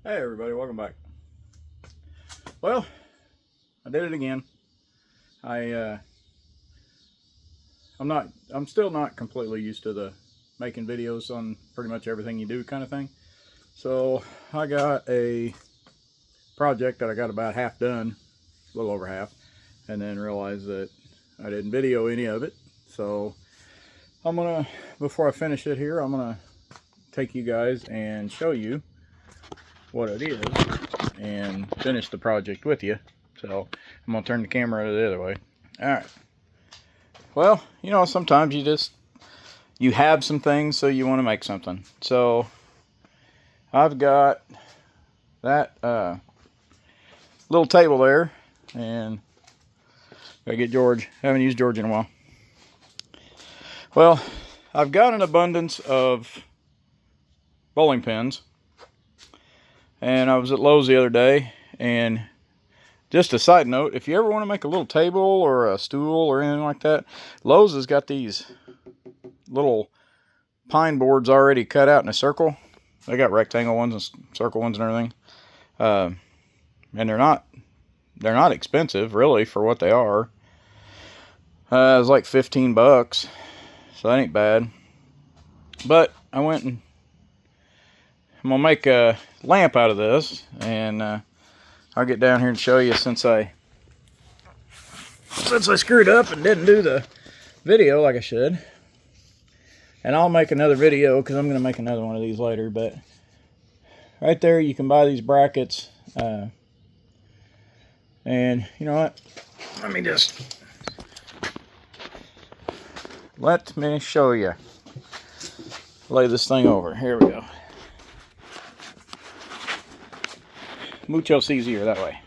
Hey everybody, welcome back. Well, I did it again. I'm still not completely used to the making videos on pretty much everything you do kind of thing. So I got a project that I got about half done, a little over half, and then realized that I didn't video any of it. So before I finish it here, I'm gonna take you guys and show you what it is and finish the project with you. So I'm gonna turn the camera the other way. All right. Well, you know, sometimes you have some things, so you want to make something. So I've got that little table there, and gotta get George. Haven't used George in a while. Well, I've got an abundance of bowling pins, and I was at Lowe's the other day, and just a side note, if you ever want to make a little table or a stool or anything like that, Lowe's has got these little pine boards already cut out in a circle. They got rectangle ones and circle ones and everything. And they're not expensive really for what they are. It's like 15 bucks. So that ain't bad. But I went and I'm gonna make a lamp out of this, and I'll get down here and show you since I screwed up and didn't do the video like I should. And I'll make another video because I'm going to make another one of these later. But right there you can buy these brackets. And you know what? Let me show you. Lay this thing over. Here we go. Mucho's easier that way.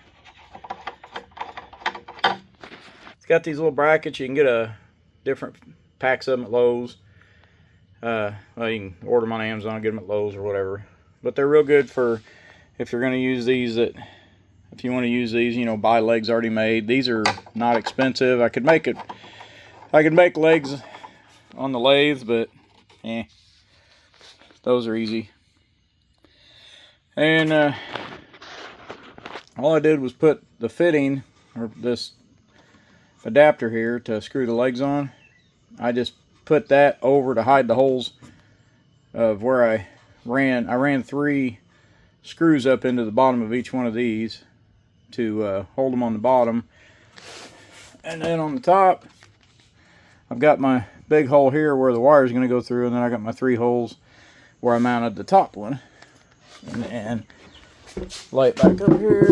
It's got these little brackets. You can get different packs of them at Lowe's. Well, you can order them on Amazon, get them at Lowe's or whatever. But they're real good for if you're going to use these. If you want to use these, you know, buy legs already made. These are not expensive. I could make legs on the lathe, but those are easy. And all I did was put the fitting, or this adapter here to screw the legs on. I just put that over to hide the holes of where I ran 3 screws up into the bottom of each one of these to hold them on the bottom. And then on the top, I've got my big hole here where the wire is going to go through, and then I got my 3 holes where I mounted the top one. And then lay it back up here.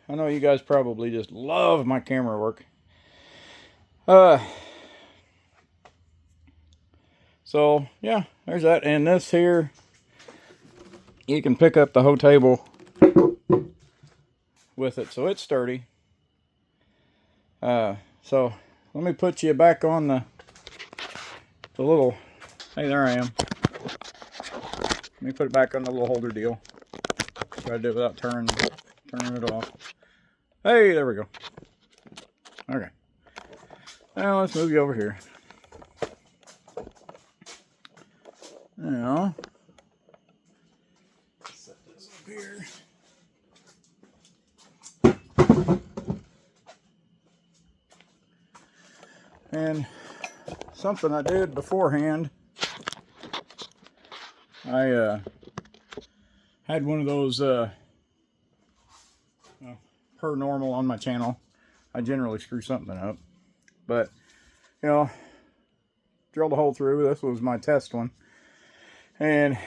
I know you guys probably just love my camera work. So yeah, there's that. And this here, you can pick up the whole table with it, so it's sturdy. So let me put you back on the little, hey, there I am. Let me put it back on the little holder deal. Try to do it without turning it off. Hey, there we go. Okay. Now let's move you over here. Now, set this up here. And something I did beforehand, I had one of those per normal on my channel. I generally screw something up, but you know, drilled a hole through. This was my test one, and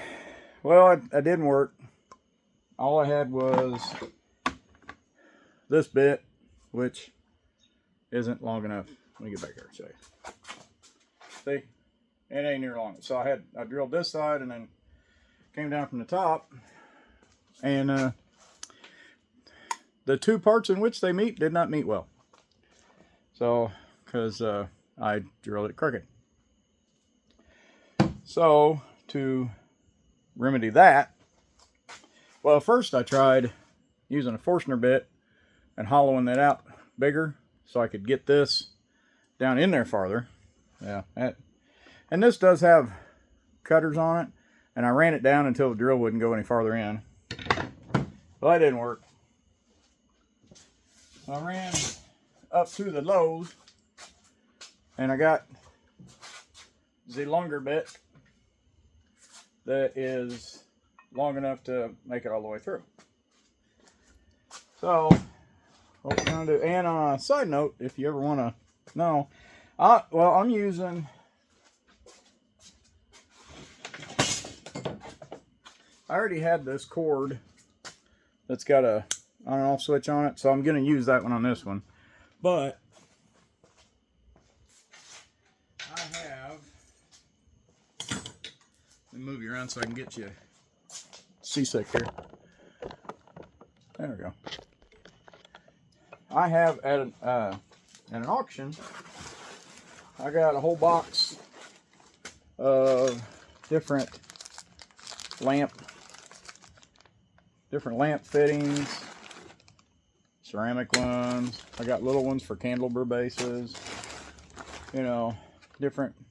well, it didn't work. All I had was this bit, which isn't long enough. Let me get back here and show you. See, it ain't near long. So I drilled this side and then came down from the top, and the 2 parts in which they meet did not meet well. So, because I drilled it crooked. So, to remedy that, well, first I tried using a Forstner bit and hollowing that out bigger so I could get this down in there farther. Yeah, and this does have cutters on it, and I ran it down until the drill wouldn't go any farther in. Well, that didn't work. I ran up to the lows, and I got the longer bit that is long enough to make it all the way through. So what we're gonna do, and on a side note, if you ever want to know, well, I'm using I already had this cord that's got a on and off switch on it, so I'm going to use that one on this one. But I have, let me move you around so I can get you seasick here. There we go. I have at an auction, I got a whole box of different lamp fittings, ceramic ones. I got little ones for candelabra bases, you know,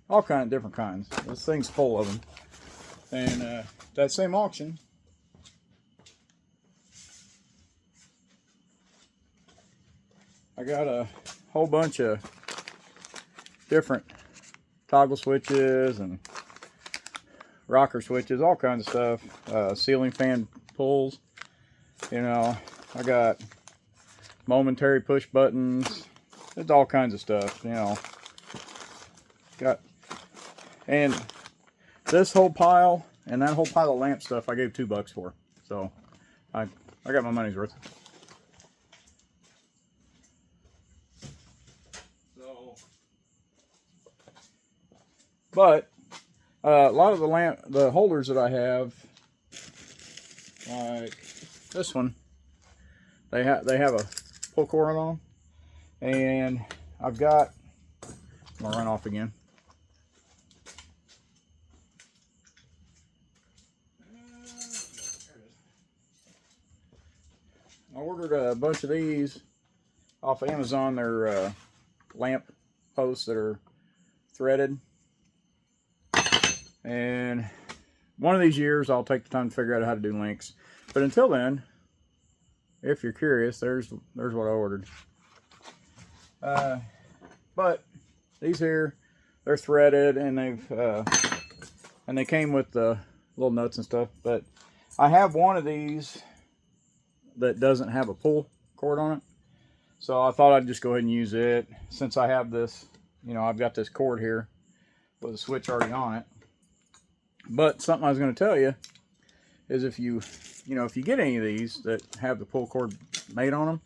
all different kinds. This thing's full of them. And that same auction, I got a whole bunch of different toggle switches and rocker switches, all kinds of stuff, ceiling fan pulls, you know, I got momentary push buttons, there's all kinds of stuff, you know, and this whole pile and that whole pile of lamp stuff I gave $2 for, so I got my money's worth. But a lot of the holders that I have, like this one, they have a pull cord on them, and I've got, I'm gonna run off again. I ordered a bunch of these off of Amazon. They're lamp posts that are threaded. And one of these years, I'll take the time to figure out how to do links. But until then, if you're curious, there's what I ordered. But these here, they're threaded, and they came with the little nuts and stuff. But I have one of these that doesn't have a pull cord on it, so I thought I'd just go ahead and use it since I have this. You know, I've got this cord here with a switch already on it. But something I was going to tell you is if you get any of these that have the pull cord made on them,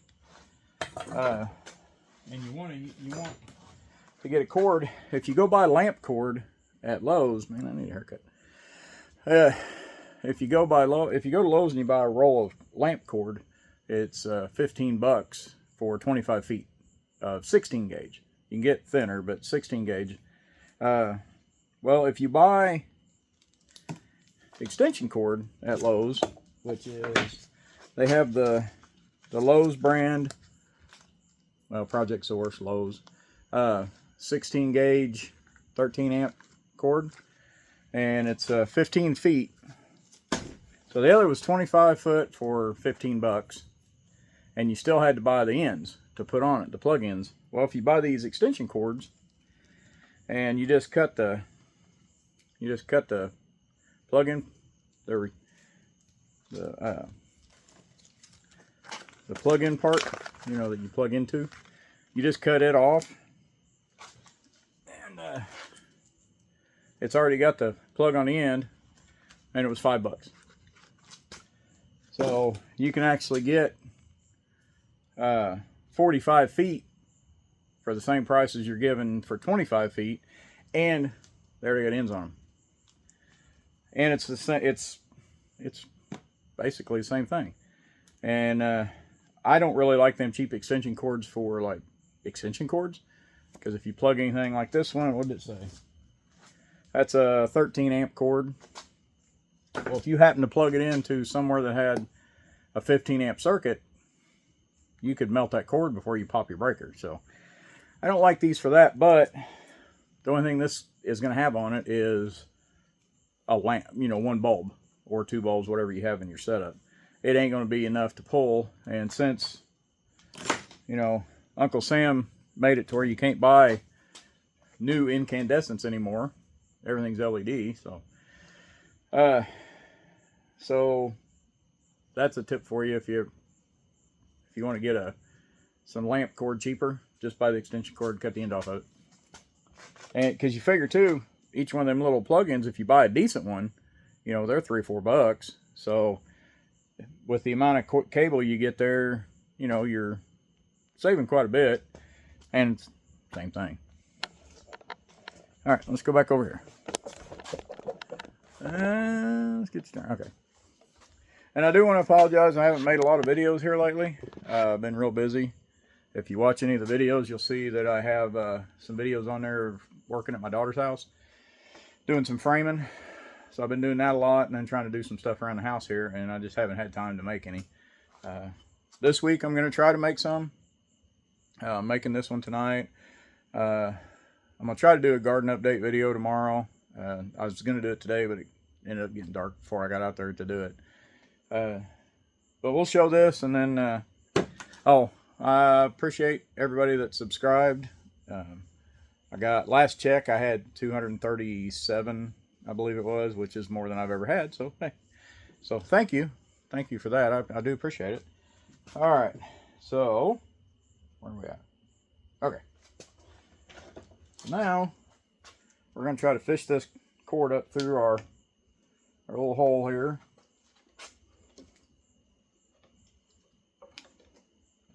and you want to get a cord, if you go buy lamp cord at Lowe's, man, I need a haircut. If you go to Lowe's and you buy a roll of lamp cord, it's $15 for 25 feet of 16 gauge. You can get thinner, but 16 gauge. Well, if you buy extension cord at Lowe's, which is, they have the Lowe's brand, well, Project Source, Lowe's, 16 gauge, 13 amp cord, and it's 15 feet. So the other was 25 foot for $15, and you still had to buy the ends to put on it, the plug-ins. Well, if you buy these extension cords, and you just cut the plug-in, the plug-in part, you know, that you plug into, you just cut it off, and it's already got the plug on the end, and it was $5. So you can actually get 45 feet for the same price as you're given for 25 feet, and they already got ends on them. And it's the same. It's basically the same thing. And I don't really like them cheap extension cords for like extension cords, because if you plug anything like this one, what did it say? That's a 13 amp cord. Well, if you happen to plug it into somewhere that had a 15 amp circuit, you could melt that cord before you pop your breaker. So I don't like these for that, but the only thing this is going to have on it is a lamp, you know, one bulb or two bulbs, whatever you have in your setup. It ain't going to be enough to pull. And since, you know, Uncle Sam made it to where you can't buy new incandescents anymore, everything's LED. So that's a tip for you if you want to get some lamp cord cheaper. Just buy the extension cord, cut the end off of it. And because you figure too, each one of them little plugins, if you buy a decent one, you know, they're $3 or $4. So with the amount of cable you get there, you know, you're saving quite a bit. And same thing. All right, let's go back over here. Let's get started. Okay. And I do want to apologize. I haven't made a lot of videos here lately. I've been real busy. If you watch any of the videos, you'll see that I have some videos on there of working at my daughter's house, doing some framing. So I've been doing that a lot, and then trying to do some stuff around the house here, and I just haven't had time to make any. This week I'm going to try to make some. I'm making this one tonight. I'm going to try to do a garden update video tomorrow. I was going to do it today, but it ended up getting dark before I got out there to do it. But we'll show this, and then I appreciate everybody that subscribed. I got, last check I had 237, I believe it was, which is more than I've ever had. So hey, so thank you for that. I do appreciate it. All right, so where are we at? Okay, now we're gonna try to fish this cord up through our little hole here.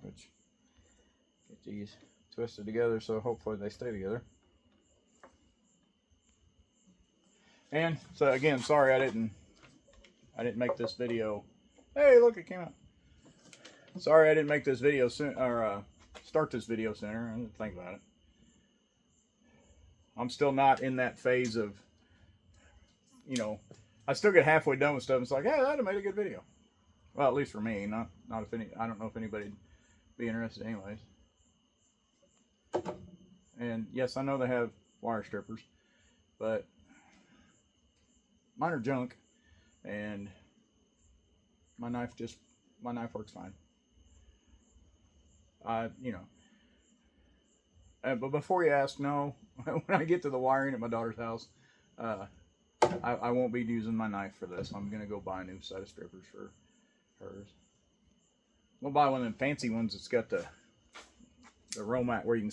Which, get these twisted together so hopefully they stay together. And so again, sorry I didn't make this video. Hey, look, it came out. Sorry I didn't make this video soon, or start this video sooner. I didn't think about it. I'm still not in that phase of, you know, I still get halfway done with stuff. It's like, yeah, that'd have made a good video. Well, at least for me, not if any. I don't know if anybody'd be interested, anyways. And yes, I know they have wire strippers, but mine are junk, and my knife works fine. You know. But before you ask, no, when I get to the wiring at my daughter's house, I won't be using my knife for this. I'm gonna go buy a new set of strippers for hers. We'll buy one of them fancy ones that's got the Romax, where you can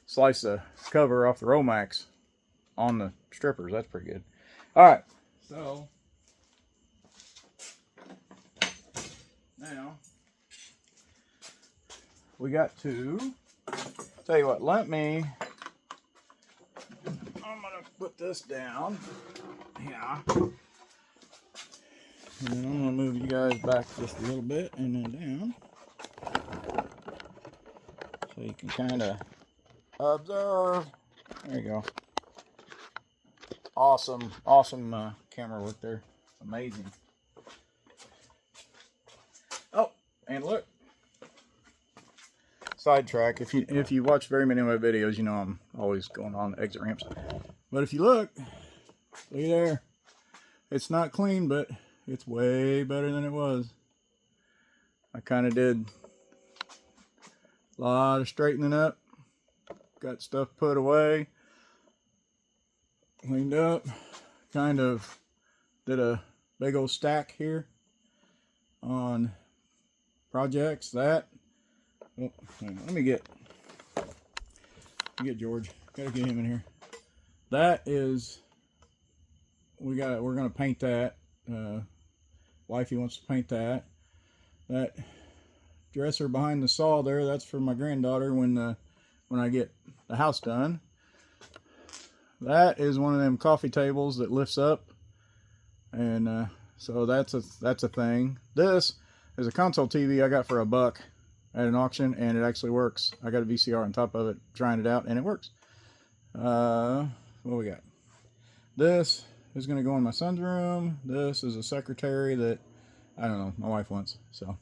slice the cover off the Romax on the strippers. That's pretty good. All right, so now we got to, tell you what, I'm gonna put this down. Yeah. And then I'm gonna move you guys back just a little bit and then down. So you can kind of observe. There you go. Awesome camera work there. Amazing. Oh, and look. Sidetrack. If you watch very many of my videos, you know I'm always going on the exit ramps. But if you look there. It's not clean, but it's way better than it was. I kind of did a lot of straightening up. Got stuff put away. Cleaned up. Kind of did a big old stack here on projects. That, oh, hang on, let me get George. Gotta get him in here. That is, we're gonna paint that. Wifey wants to paint that. That dresser behind the saw there, that's for my granddaughter when I get the house done. That is one of them coffee tables that lifts up, and so that's a thing. This is a console TV I got for $1 at an auction, and it actually works. I got a VCR on top of it, trying it out, and it works. What we got? This is going to go in my son's room. This is a secretary that, I don't know, my wife wants. So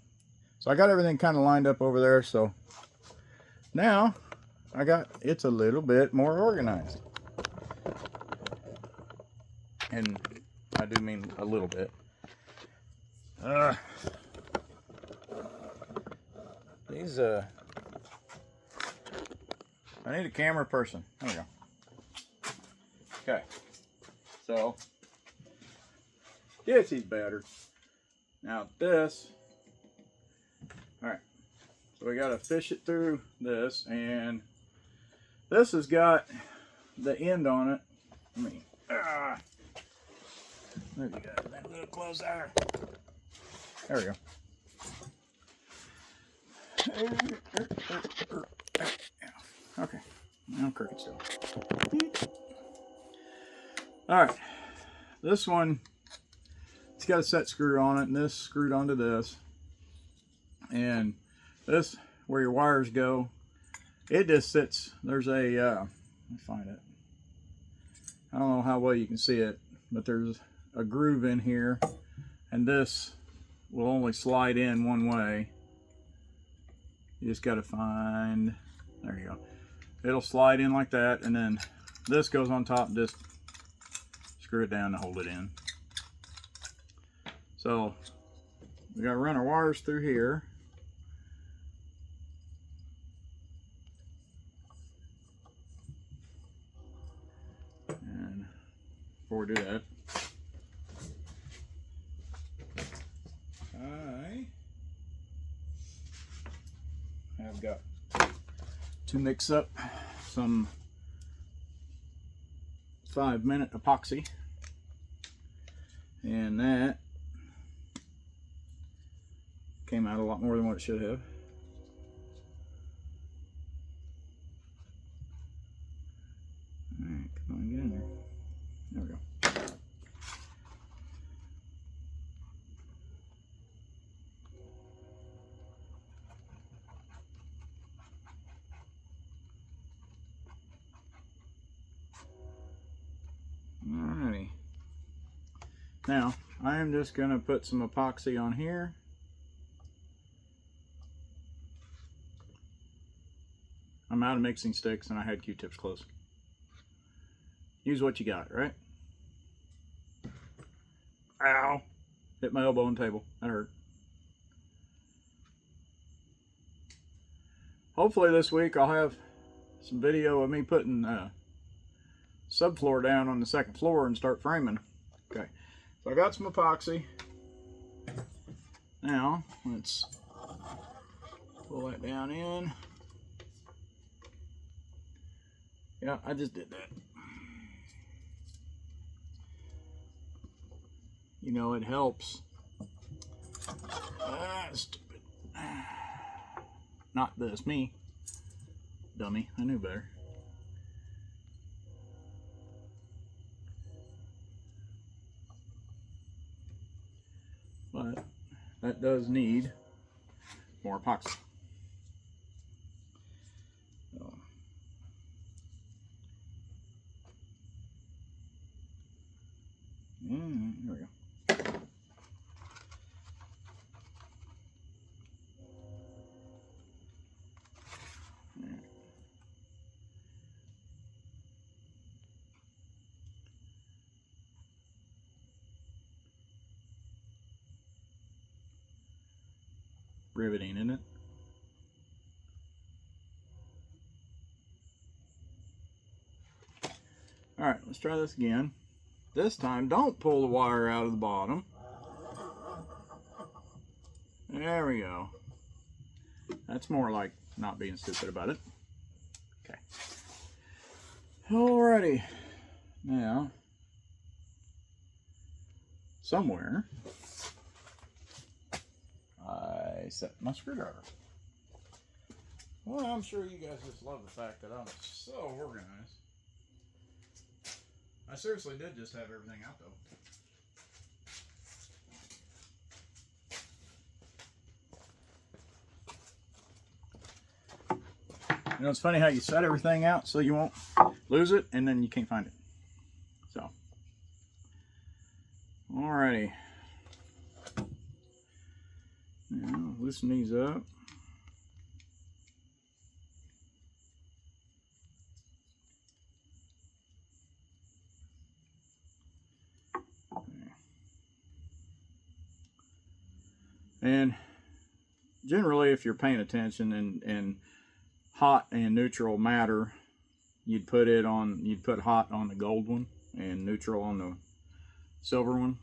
I got everything kind of lined up over there. So now it's a little bit more organized. And I do mean a little bit. These I need a camera person. There we go. Okay. So yes, he's battered. Now this. Alright. So we gotta fish it through this, and this has got the end on it. Let me there you go. That little close there. There we go. Okay. Now crooked still. Alright. This one, it's got a set screw on it, and this screwed onto this. And this, where your wires go, it just sits. There's a, let me find it. I don't know how well you can see it, but there's a groove in here, and this will only slide in one way. You just got to find, there you go. It'll slide in like that, and then this goes on top and just screw it down to hold it in. So we got to run our wires through here. And before we do that, I've got to mix up some 5-minute epoxy, and that came out a lot more than what it should have. Alright, come on, get in there. There we go. Alrighty. Now, I am just going to put some epoxy on here. I'm out of mixing sticks and I had Q-tips close. Use what you got, right? Ow! Hit my elbow on the table. That hurt. Hopefully this week I'll have some video of me putting subfloor down on the second floor and start framing. Okay, so I got some epoxy. Now, let's pull that down in. Yeah, I just did that. You know, it helps. Stupid. Not this, me. Dummy, I knew better. But that does need more epoxy. So, there we go. Riveting, isn't it? Alright, let's try this again. This time, don't pull the wire out of the bottom. There we go. That's more like not being stupid about it. Okay. Alrighty. Now, somewhere, I set my screwdriver. Well, I'm sure you guys just love the fact that I'm so organized. I seriously did just have everything out though. You know, it's funny how you set everything out so you won't lose it and then you can't find it. So, alrighty. Now, loosen these up. Okay. And generally, if you're paying attention and hot and neutral matter, you'd put hot on the gold one and neutral on the silver one.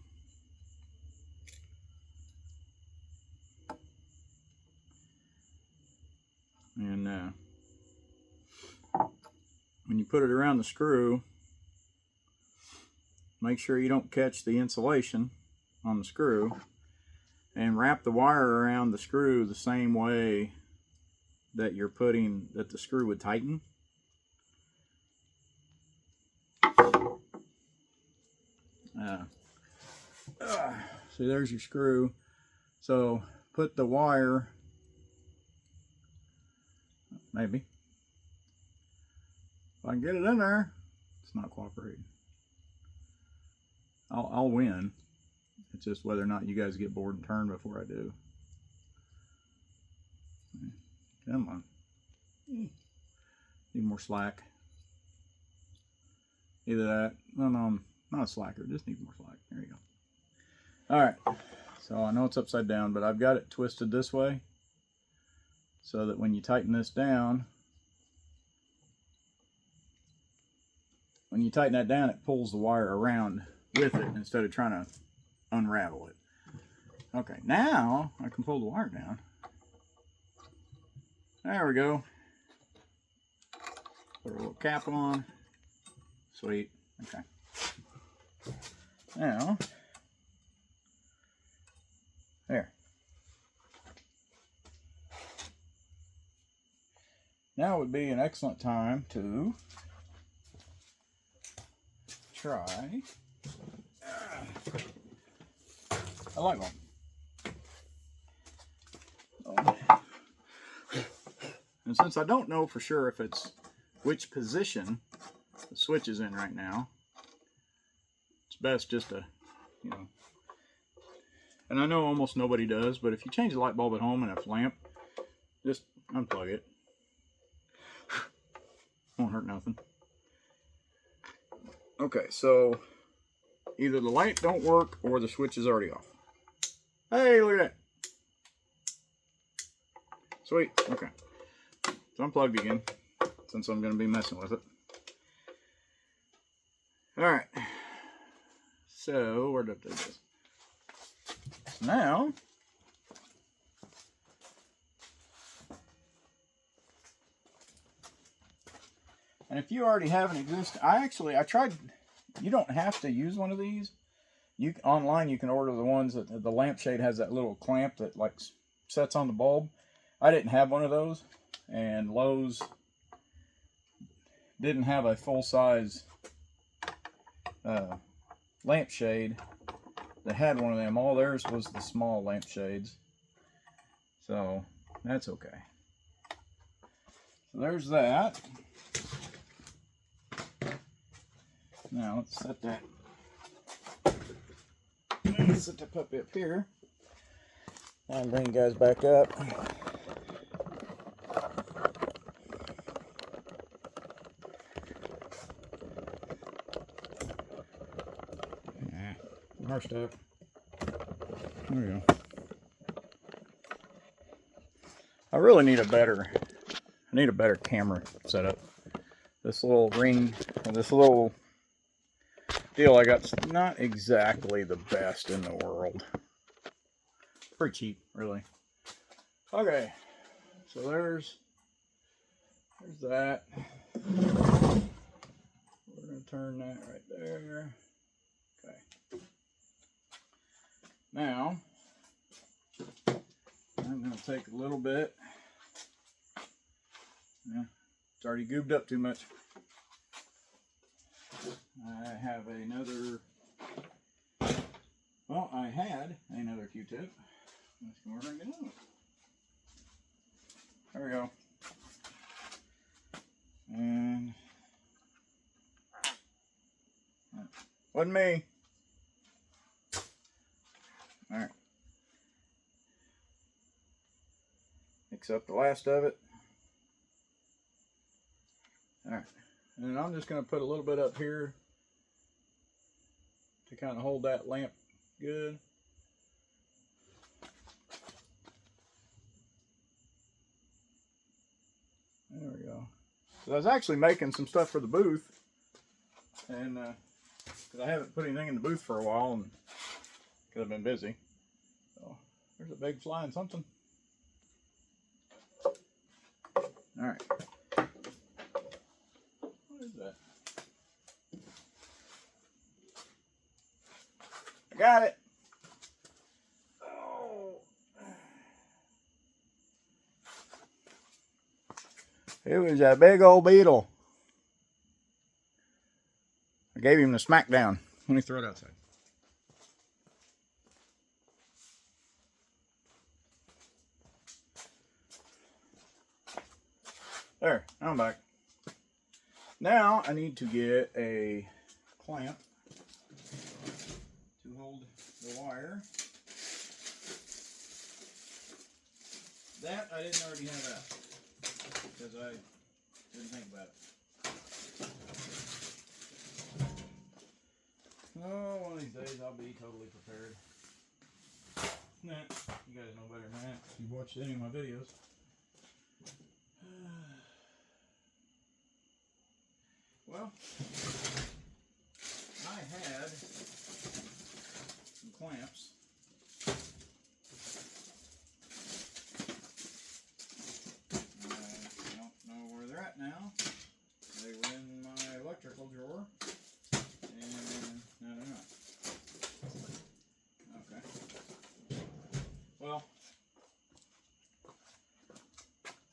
And when you put it around the screw, make sure you don't catch the insulation on the screw, and wrap the wire around the screw the same way that the screw would tighten. See, there's your screw. So put the wire, maybe. If I can get it in there, it's not cooperating. I'll win. It's just whether or not you guys get bored and turn before I do. Come on. Need more slack. Either that. No, I'm not a slacker. Just need more slack. There you go. Alright. So I know it's upside down, but I've got it twisted this way so that when you tighten this down, when you tighten that down, it pulls the wire around with it instead of trying to unravel it. Okay, now I can pull the wire down. There we go. Put a little cap on. Sweet. Okay. Now, there. Now would be an excellent time to try. I like one. And since I don't know for sure if it's which position the switch is in right now, it's best just to, you know, and I know almost nobody does, but if you change the light bulb at home and a lamp, just unplug it. Won't hurt nothing. Okay, so either the light don't work or the switch is already off. Hey, look at that. Sweet, okay. So unplugged again, since I'm going to be messing with it. Alright. So, where did I do this? Now, and if you already have an existing, I tried, you don't have to use one of these. Online you can order the ones that the lampshade has that little clamp that like sets on the bulb. I didn't have one of those, and Lowe's didn't have a full-size lampshade that had one of them. All theirs was the small lampshades, so that's okay. So there's that. Now let's set that. Let's set that puppy up here. I'll bring you guys back up. Our stuff. There we go. I really need a better camera setup. This little ring, this little deal I got's not exactly the best in the world. Pretty cheap, really. Okay, so there's that. We're gonna turn that right there. Okay. Now, I'm going to take a little bit. Yeah, it's already goobed up too much. I have another, well, I had another Q-tip. Let's go over and get another. There we go. And, wasn't me. Alright. Mix up the last of it. Alright. And then I'm just going to put a little bit up here to kind of hold that lamp good. There we go. So I was actually making some stuff for the booth, and because I haven't put anything in the booth for a while, and because I've been busy. So there's a big flying something. All right. What is that? I got it. Oh. It was a big old beetle. I gave him the smackdown. Let me throw it outside. There, I'm back. Now I need to get a clamp to hold the wire. That I didn't already have out because I didn't think about it. Oh, one of these days I'll be totally prepared. Nah, you guys know better than that if you've watched any of my videos. Well, I had some clamps. I don't know where they're at now. They were in my electrical drawer, and I don't know. Okay. Well,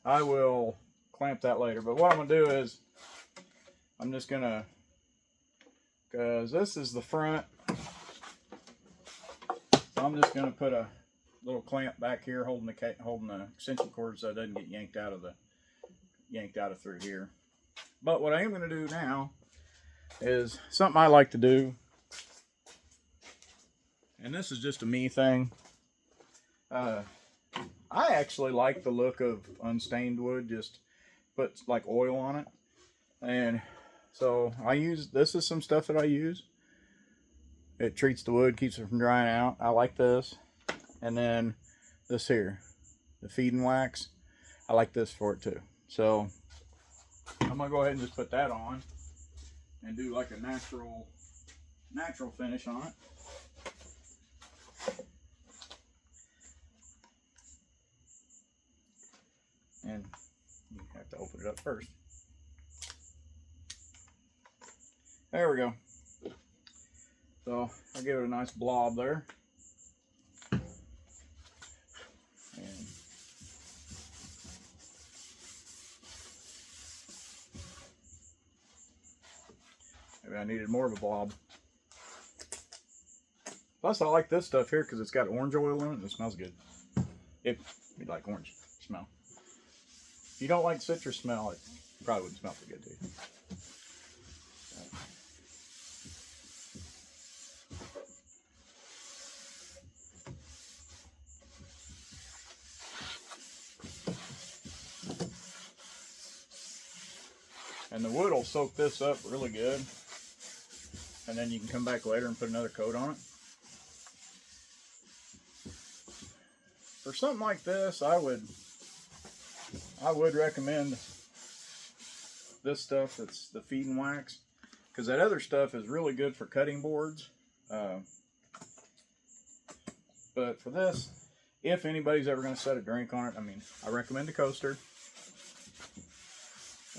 I will clamp that later, but what I'm going to do is I'm just going to, because this is the front, so I'm just going to put a little clamp back here holding the extension cord so it doesn't get yanked out of through here. But what I am going to do now is something I like to do, and this is just a me thing. I actually like the look of unstained wood, just put like oil on it. And so this is some stuff that I use. It treats the wood, keeps it from drying out. I like this. And then this here, the feed and wax. I like this for it too. So I'm gonna go ahead and just put that on and do like a natural finish on it. And you have to open it up first. There we go. So I'll give it a nice blob there. And maybe I needed more of a blob. Plus I like this stuff here because it's got orange oil in it and it smells good. If you like orange smell. If you don't like citrus smell, it probably wouldn't smell so good to you. And the wood will soak this up really good. And then you can come back later and put another coat on it. For something like this, I would recommend this stuff that's the feed and wax. Because that other stuff is really good for cutting boards. But for this, if anybody's ever going to set a drink on it, I mean, I recommend a coaster.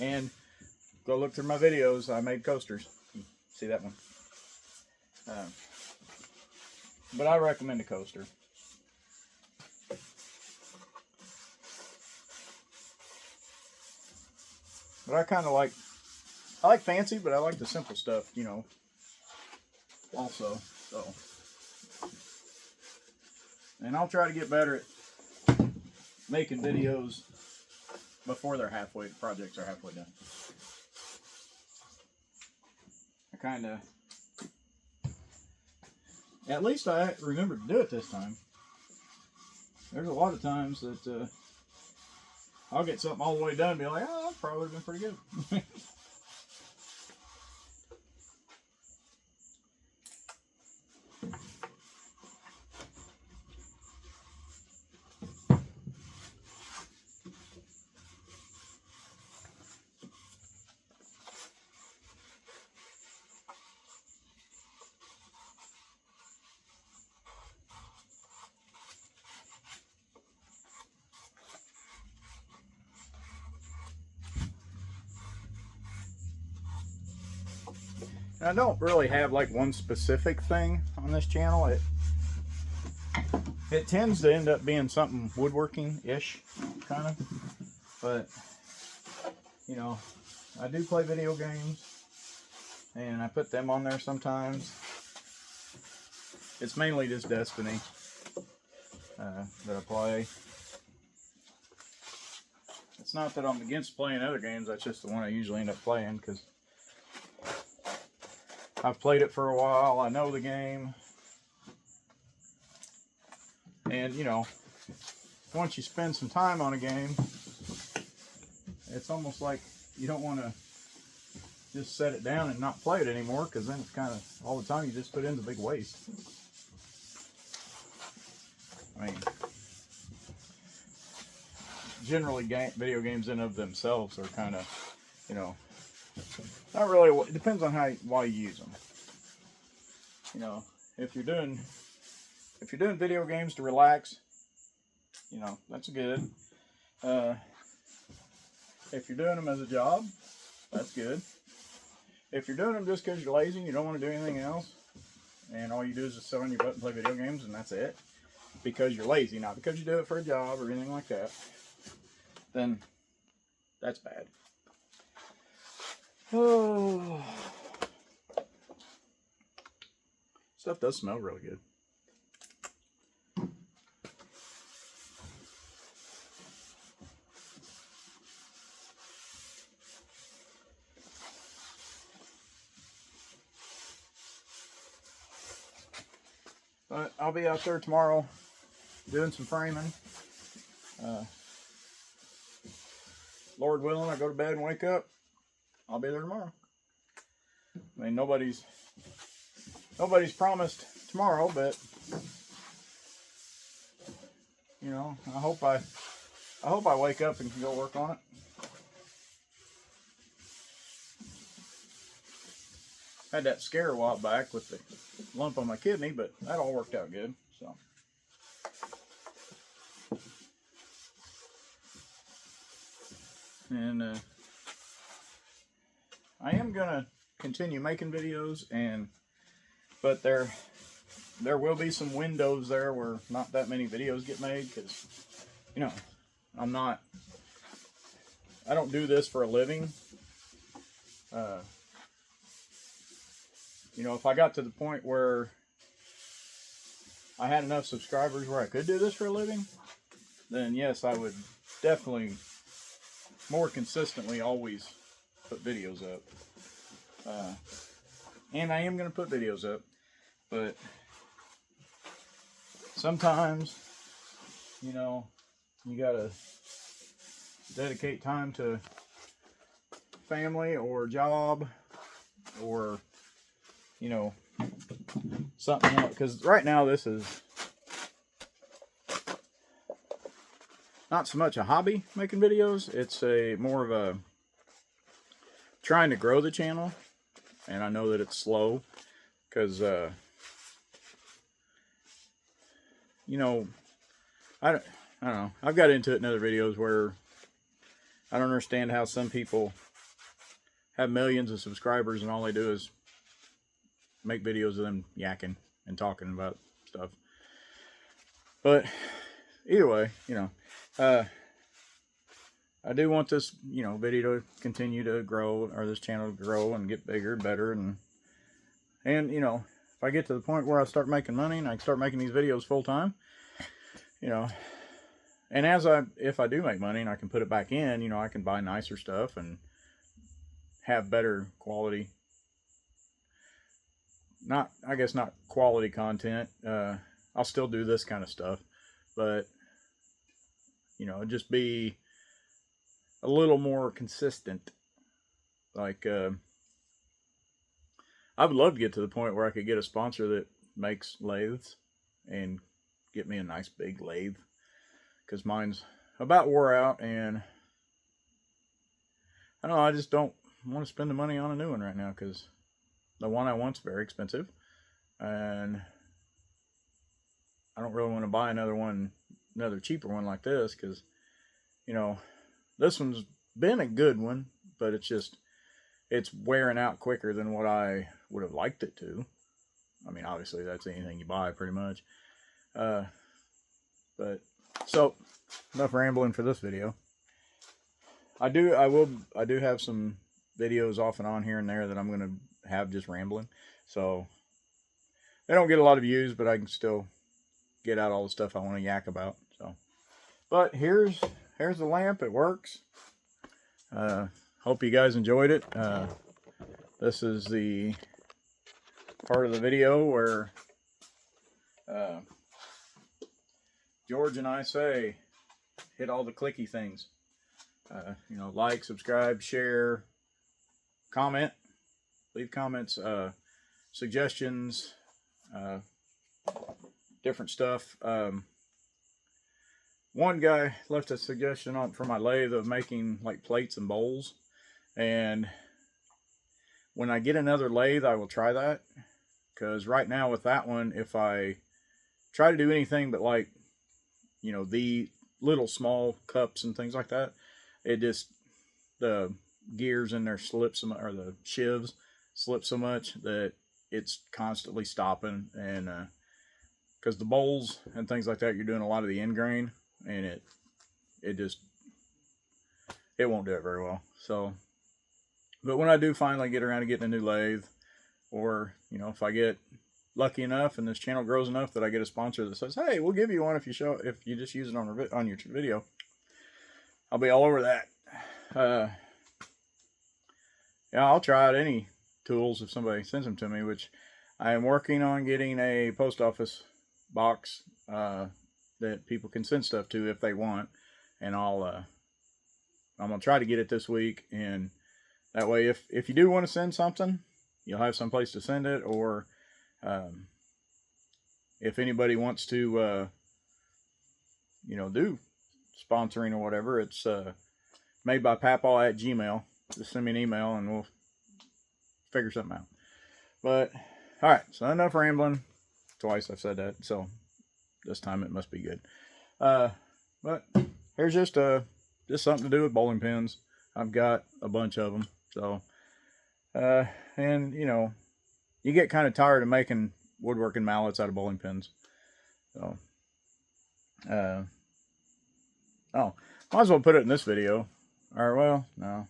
And go look through my videos. I made coasters. See that one? But I recommend a coaster. But I kind of like, fancy, but I like the simple stuff, you know, also. So, and I'll try to get better at making videos before projects are halfway done. I kind of, at least I remembered to do it this time. There's a lot of times that I'll get something all the way done and be like, oh, that probably would have been pretty good. And I don't really have like one specific thing on this channel. It tends to end up being something woodworking-ish, kind of. But, you know, I do play video games, and I put them on there sometimes. It's mainly just Destiny that I play. It's not that I'm against playing other games, that's just the one I usually end up playing, because I've played it for a while, I know the game. And, you know, once you spend some time on a game, it's almost like you don't want to just set it down and not play it anymore, because then it's kind of, all the time you just put in the big waste. I mean, generally video games in of themselves are kind of, you know, not really, it depends on why you use them. You know, if you're doing video games to relax, you know, that's good. If you're doing them as a job, that's good. If you're doing them just because you're lazy and you don't want to do anything else, and all you do is just sit on your butt and play video games, and that's it, because you're lazy, not because you do it for a job or anything like that, then that's bad. Oh, stuff does smell really good. But I'll be out there tomorrow doing some framing. Lord willing, I go to bed and wake up, I'll be there tomorrow. I mean, nobody's promised tomorrow, but you know, I hope I wake up and can go work on it. I had that scare a while back with the lump on my kidney, but that all worked out good. So, and I am gonna continue making videos, but there will be some windows there where not that many videos get made, because, you know, I don't do this for a living. You know, if I got to the point where I had enough subscribers where I could do this for a living, then yes, I would definitely more consistently always put videos up. And I am going to put videos up, but sometimes, you know, you got to dedicate time to family or job or, you know, something else. Because right now this is not so much a hobby making videos. It's more of a trying to grow the channel. And I know that it's slow because, you know, I don't know. I've got into it in other videos where I don't understand how some people have millions of subscribers and all they do is make videos of them yakking and talking about stuff. But either way, you know, I do want this, you know, video to continue to grow, or this channel to grow and get bigger and better, and you know, if I get to the point where I start making money and I start making these videos full time, you know, and if I do make money and I can put it back in, you know, I can buy nicer stuff and have better quality, I guess not quality content. I'll still do this kind of stuff, but, you know, just be a little more consistent. Like, I would love to get to the point where I could get a sponsor that makes lathes and get me a nice big lathe, because mine's about wore out, and I don't know, I just don't want to spend the money on a new one right now, because the one I want's very expensive, and I don't really want to buy another cheaper one like this, because, you know, this one's been a good one, but it's just, it's wearing out quicker than what I would have liked it to. I mean, obviously that's anything you buy pretty much. But so enough rambling for this video. I do have some videos off and on here and there that I'm going to have just rambling. So they don't get a lot of views, but I can still get out all the stuff I want to yak about. So, but here's the lamp. It works. Hope you guys enjoyed it. This is the part of the video where George and I say hit all the clicky things. You know, like, subscribe, share, comment, leave comments, suggestions, different stuff. One guy left a suggestion for my lathe of making like plates and bowls, and when I get another lathe I will try that, because right now with that one, if I try to do anything but, like, you know, the little small cups and things like that, it just, the gears in there slip so much, or the shivs slip so much that it's constantly stopping. And because the bowls and things like that, you're doing a lot of the end grain, and it won't do it very well. So, but when I do finally get around to getting a new lathe, or, you know, if I get lucky enough and this channel grows enough that I get a sponsor that says, hey, we'll give you one if you just use it on your video, I'll be all over that. Yeah, I'll try out any tools if somebody sends them to me, which I am working on getting a post office box that people can send stuff to if they want, and I'm gonna try to get it this week, and that way if you do want to send something, you'll have some place to send it. Or if anybody wants to you know, do sponsoring or whatever, it's made by papaw@gmail.com. Just send me an email and we'll figure something out. But all right, so enough rambling. Twice I've said that, so this time it must be good. But here's just something to do with bowling pins. I've got a bunch of them. So and you know, you get kind of tired of making woodworking mallets out of bowling pins. So oh, might as well put it in this video. Or, well, no,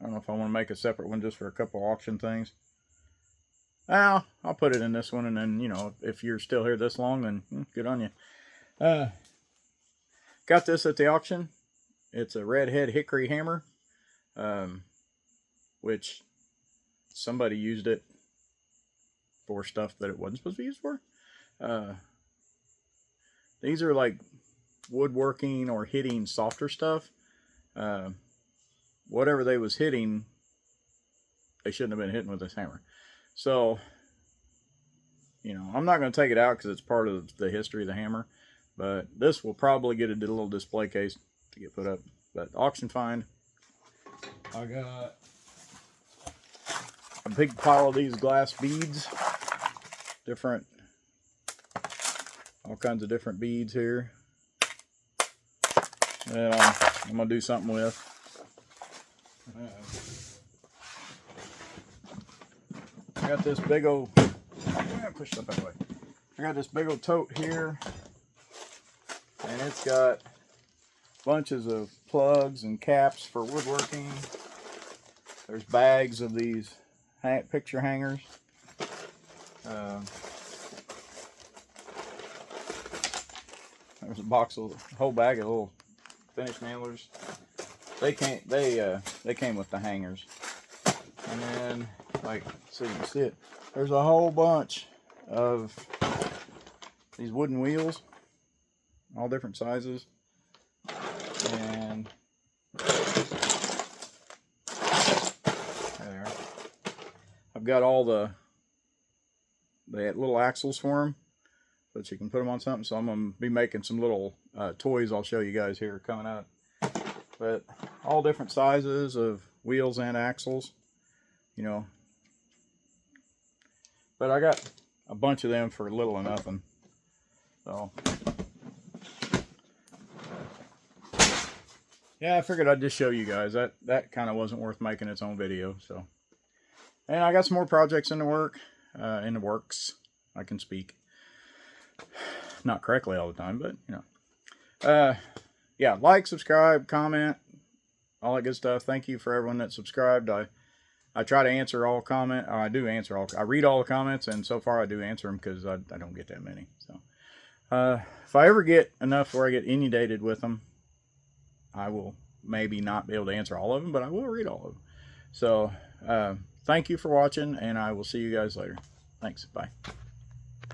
I don't know if I want to make a separate one just for a couple auction things. Well, I'll put it in this one, and then, you know, if you're still here this long, then good on you. Got this at the auction. It's a redhead hickory hammer, which somebody used it for stuff that it wasn't supposed to be used for. These are like woodworking or hitting softer stuff. Whatever they was hitting, they shouldn't have been hitting with this hammer. So, you know, I'm not going to take it out because it's part of the history of the hammer, but this will probably get a little display case to get put up. But auction find, I got a big pile of these glass beads, all kinds of different beads here that I'm going to do something with. I got this big old, push it up that way. I got this big old tote here, and it's got bunches of plugs and caps for woodworking. There's bags of these picture hangers. There's a whole bag of little finish nailers. They came with the hangers. And then, like, so you can see it, there's a whole bunch of these wooden wheels, all different sizes. And there, I've got all the little axles for them, so that you can put them on something. So I'm going to be making some little toys I'll show you guys here coming up. But all different sizes of wheels and axles, you know. But I got a bunch of them for little or nothing. So yeah, I figured I'd just show you guys that kind of wasn't worth making its own video. So, and I got some more projects in the works. I can speak not correctly all the time, but you know, yeah, like, subscribe, comment, all that good stuff. Thank you for everyone that subscribed. I try to answer all comment. I do answer all. I read all the comments, and so far I do answer them because I don't get that many. So, if I ever get enough where I get inundated with them, I will maybe not be able to answer all of them, but I will read all of them. So, thank you for watching, and I will see you guys later. Thanks. Bye.